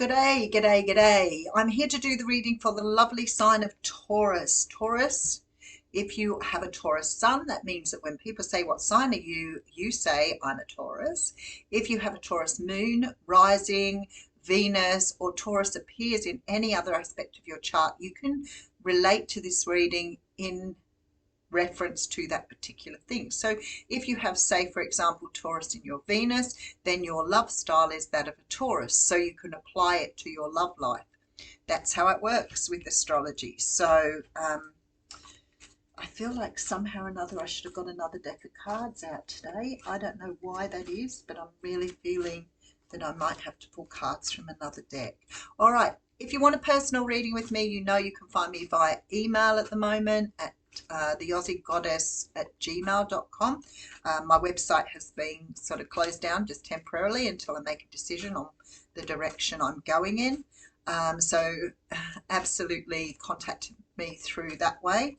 G'day, g'day, g'day. I'm here to do the reading for the lovely sign of Taurus. Taurus, if you have a Taurus sun, that means that when people say, "What sign are you?" you say, "I'm a Taurus." If you have a Taurus moon, rising, Venus, or Taurus appears in any other aspect of your chart, you can relate to this reading in reference to that particular thing. So if you have, say, for example, Taurus in your Venus, then your love style is that of a Taurus, so you can apply it to your love life. That's how it works with astrology. So I feel like somehow or another I should have got another deck of cards out today. I don't know why that is, but I'm really feeling that I might have to pull cards from another deck. All right, if you want a personal reading with me, you know you can find me via email at the moment at theaussiegoddess@gmail.com. My website has been sort of closed down just temporarily until I make a decision on the direction I'm going in. So absolutely contact me through that way.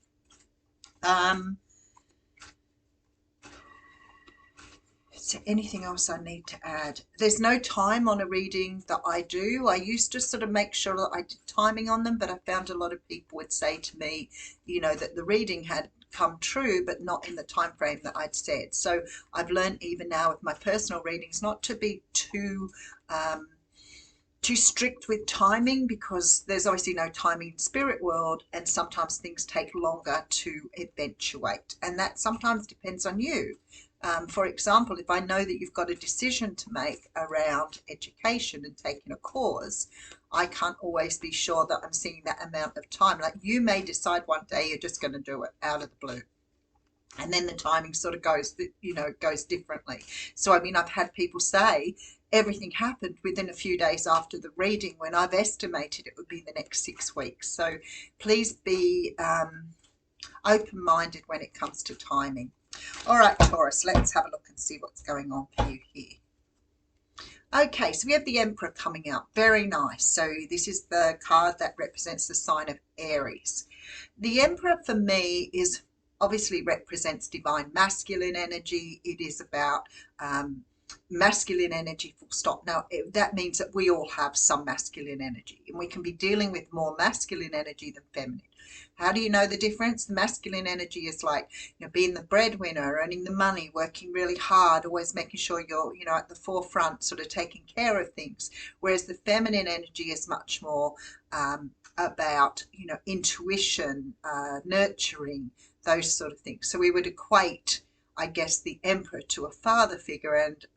Is there anything else I need to add? There's no time on a reading that I do. I used to sort of make sure that I did timing on them, but I found a lot of people would say to me, that the reading had come true, but not in the time frame that I'd said. So I've learned even now with my personal readings not to be too strict with timing, because there's obviously no timing in spirit world, and sometimes things take longer to eventuate, and that sometimes depends on you. For example, if I know that you've got a decision to make around education and taking a course, I can't always be sure that I'm seeing that amount of time. Like, you may decide one day you're just going to do it out of the blue, and then the timing sort of goes differently. So I mean, I've had people say everything happened within a few days after the reading, when I've estimated it would be the next 6 weeks. So please be open-minded when it comes to timing. All right, Taurus, let's have a look and see what's going on for you here. Okay, so we have the Emperor coming out. Very nice. So this is the card that represents the sign of Aries. The Emperor for me is obviously represents divine masculine energy. It is about masculine energy, full stop. Now, that means that we all have some masculine energy, and we can be dealing with more masculine energy than feminine. How do you know the difference? The masculine energy is like, being the breadwinner, earning the money, working really hard, always making sure you're, at the forefront, sort of taking care of things. Whereas the feminine energy is much more about, intuition, nurturing, those sort of things. So we would equate, I guess, the Emperor to a father figure, and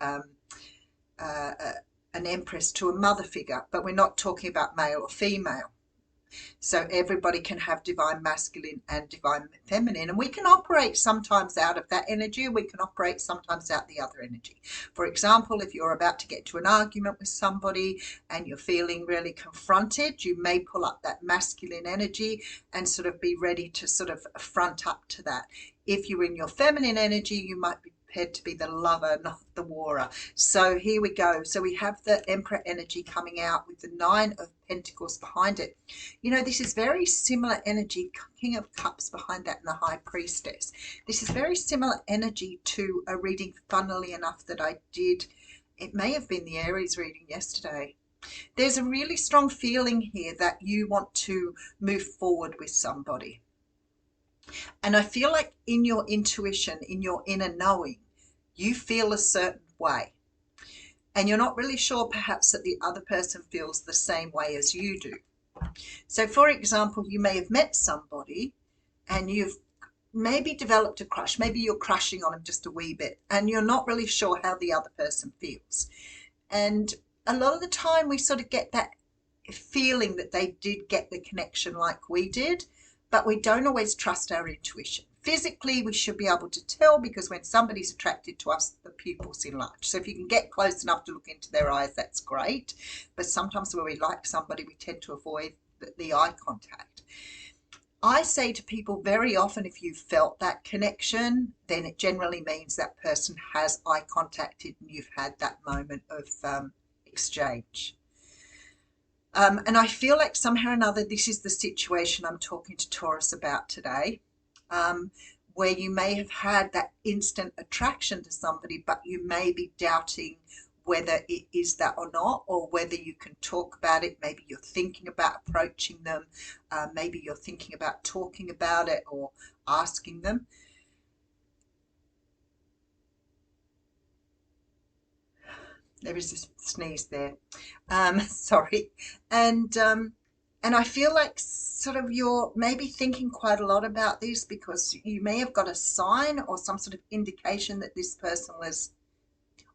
an Empress to a mother figure, but we're not talking about male or female. So everybody can have divine masculine and divine feminine, and we can operate sometimes out of that energy, and we can operate sometimes out the other energy. For example, if you're about to get to an argument with somebody and you're feeling really confronted, you may pull up that masculine energy and sort of be ready to sort of front up to that. If you're in your feminine energy, you might be prepared to be the lover, not the warrior. So here we go. So we have the Emperor energy coming out with the Nine of Pentacles behind it. This is very similar energy, King of Cups behind that, and the High Priestess. This is very similar energy to a reading, funnily enough, that I did. It may have been the Aries reading yesterday. There's a really strong feeling here that you want to move forward with somebody. And I feel like in your intuition, in your inner knowing, you feel a certain way. And you're not really sure perhaps that the other person feels the same way as you do. So, for example, you may have met somebody and you've maybe developed a crush. Maybe you're crushing on them just a wee bit, and you're not really sure how the other person feels. And a lot of the time we sort of get that feeling that they did get the connection like we did, but we don't always trust our intuition. Physically, we should be able to tell, because when somebody's attracted to us, the pupils enlarge. So if you can get close enough to look into their eyes, that's great. But sometimes when we like somebody, we tend to avoid the eye contact. I say to people very often, if you've felt that connection, then it generally means that person has eye contacted and you've had that moment of exchange. And I feel like somehow or another, this is the situation I'm talking to Taurus about today, where you may have had that instant attraction to somebody, but you may be doubting whether it is that or not, or whether you can talk about it. Maybe you're thinking about approaching them. Maybe you're thinking about talking about it or asking them. There is a sneeze there. Sorry. And I feel like sort of you're maybe thinking quite a lot about this because you may have got a sign or some sort of indication that this person was,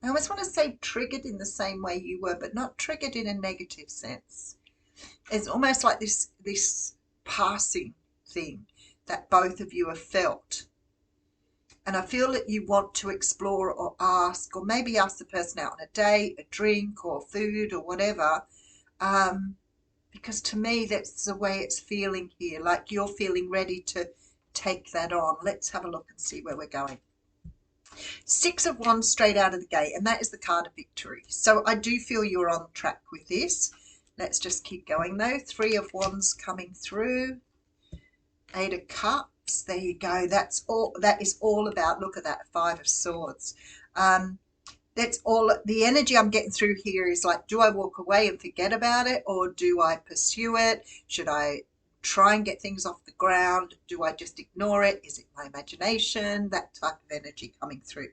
I almost want to say triggered in the same way you were, but not triggered in a negative sense. It's almost like this passing thing that both of you have felt. And I feel that you want to explore or ask, or maybe ask the person out on a date, a drink or food or whatever. Because to me, that's the way it's feeling here. Like you're feeling ready to take that on. Let's have a look and see where we're going. Six of Wands straight out of the gate, and that is the card of victory. So I do feel you're on track with this. Let's just keep going though. Three of Wands coming through. Eight of Cups. There you go. That's all. That is all about. Look at that. Five of Swords. That's all. The energy I'm getting through here is like, do I walk away and forget about it, or do I pursue it? Should I try and get things off the ground? Do I just ignore it? Is it my imagination? That type of energy coming through.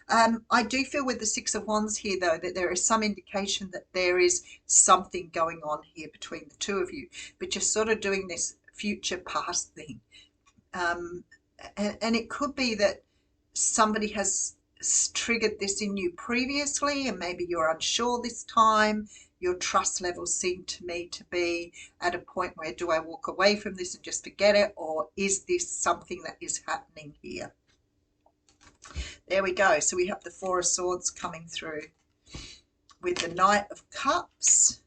I do feel with the Six of Wands here, though, that there is some indication that there is something going on here between the two of you, but you're sort of doing this future past thing. And it could be that somebody has triggered this in you previously, and maybe you're unsure this time. Your trust levels seem to me to be at a point where, do I walk away from this and just forget it, or is this something that is happening here? There we go. So we have the Four of Swords coming through with the Knight of Cups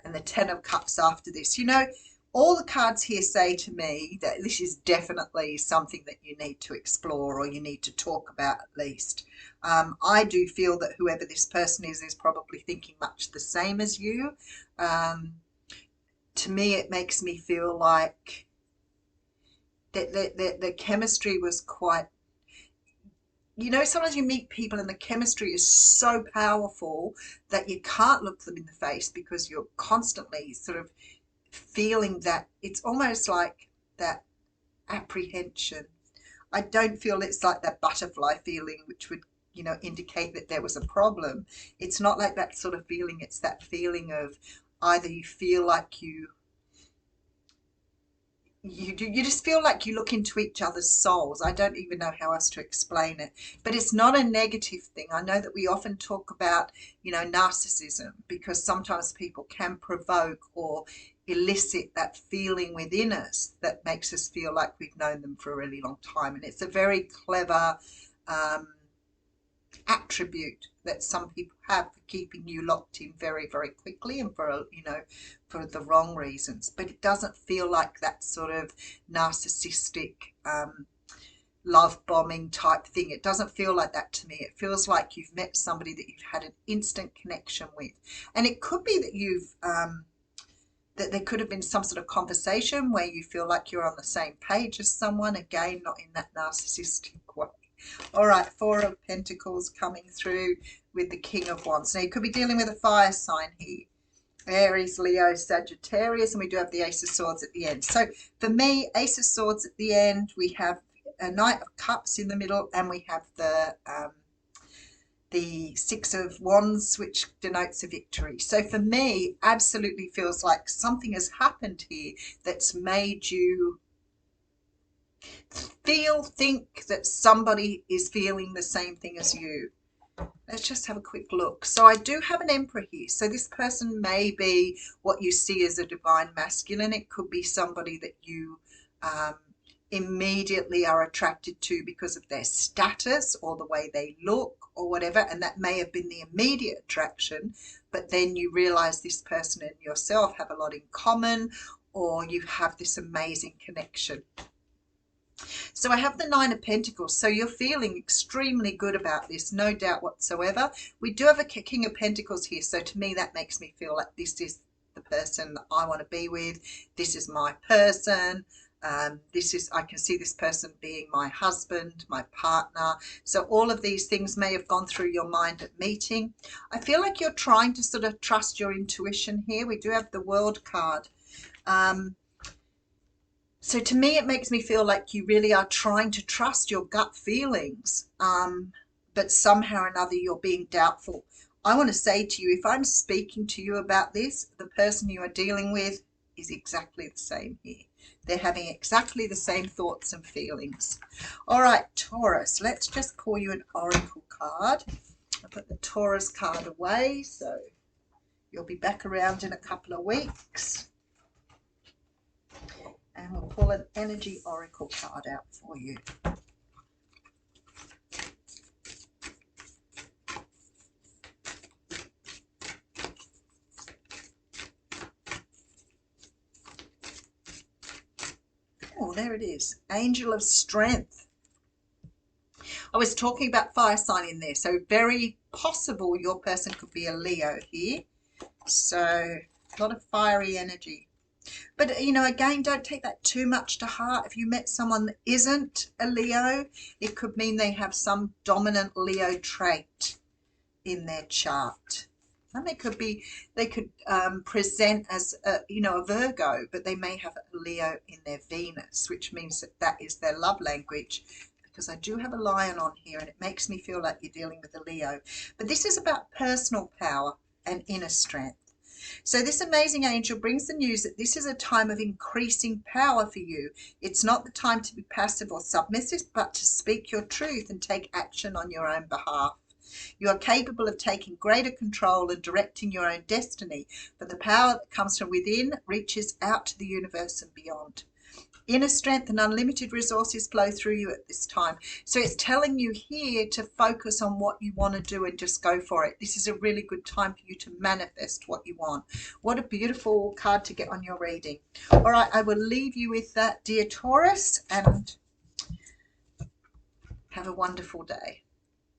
and the Ten of Cups after this. You know, all the cards here say to me that this is definitely something that you need to explore, or you need to talk about at least. I do feel that whoever this person is probably thinking much the same as you. To me, it makes me feel like that the chemistry was quite, you know, sometimes you meet people and the chemistry is so powerful that you can't look them in the face because you're constantly sort of feeling that. It's almost like that apprehension. I don't feel it's like that butterfly feeling, which would, you know, indicate that there was a problem. It's not like that sort of feeling. It's that feeling of either you feel like you just feel like you look into each other's souls. I don't even know how else to explain it, but it's not a negative thing. I know that we often talk about, you know, narcissism, because sometimes people can provoke or elicit that feeling within us that makes us feel like we've known them for a really long time. And it's a very clever attribute that some people have for keeping you locked in very, very quickly, and for, you know, for the wrong reasons. But it doesn't feel like that sort of narcissistic love bombing type thing. It doesn't feel like that to me. It feels like you've met somebody that you've had an instant connection with, and it could be that you've that there could have been some sort of conversation where you feel like you're on the same page as someone, again, not in that narcissistic way. All right, Four of Pentacles coming through with the King of Wands. Now, you could be dealing with a fire sign here. Aries, Leo, Sagittarius, and we do have the Ace of Swords at the end. So for me, Ace of Swords at the end, we have a Knight of Cups in the middle, and we have the Six of Wands, which denotes a victory. So for me, absolutely feels like something has happened here that's made you think that somebody is feeling the same thing as you. Let's just have a quick look. So I do have an Emperor here. So this person may be what you see as a divine masculine. It could be somebody that you immediately are attracted to because of their status or the way they look or whatever. And that may have been the immediate attraction, but then you realize this person and yourself have a lot in common, or you have this amazing connection. So I have the Nine of Pentacles. So you're feeling extremely good about this, no doubt whatsoever. We do have a King of Pentacles here. So to me, that makes me feel like this is the person that I want to be with. This is my person. I can see this person being my husband, my partner. So all of these things may have gone through your mind at meeting. I feel like you're trying to sort of trust your intuition here. We do have the World card. So to me, it makes me feel like you really are trying to trust your gut feelings, but somehow or another you're being doubtful. I want to say to you, if I'm speaking to you about this, the person you are dealing with is exactly the same here. They're having exactly the same thoughts and feelings. All right, Taurus, let's just call you an oracle card. I'll put the Taurus card away, so you'll be back around in a couple of weeks. And we'll pull an energy oracle card out for you. Oh, there it is. Angel of Strength. I was talking about fire sign in there, so very possible your person could be a Leo here. So a lot of fiery energy. But, you know, again, don't take that too much to heart. If you met someone that isn't a Leo, it could mean they have some dominant Leo trait in their chart. And they could present as a Virgo, but they may have a Leo in their Venus, which means that is their love language. Because I do have a lion on here, and it makes me feel like you're dealing with a Leo. But this is about personal power and inner strength. So this amazing angel brings the news that this is a time of increasing power for you. It's not the time to be passive or submissive, but to speak your truth and take action on your own behalf. You are capable of taking greater control and directing your own destiny, but the power that comes from within reaches out to the universe and beyond. Inner strength and unlimited resources flow through you at this time. So it's telling you here to focus on what you want to do and just go for it. This is a really good time for you to manifest what you want. What a beautiful card to get on your reading. All right, I will leave you with that, dear Taurus, and have a wonderful day.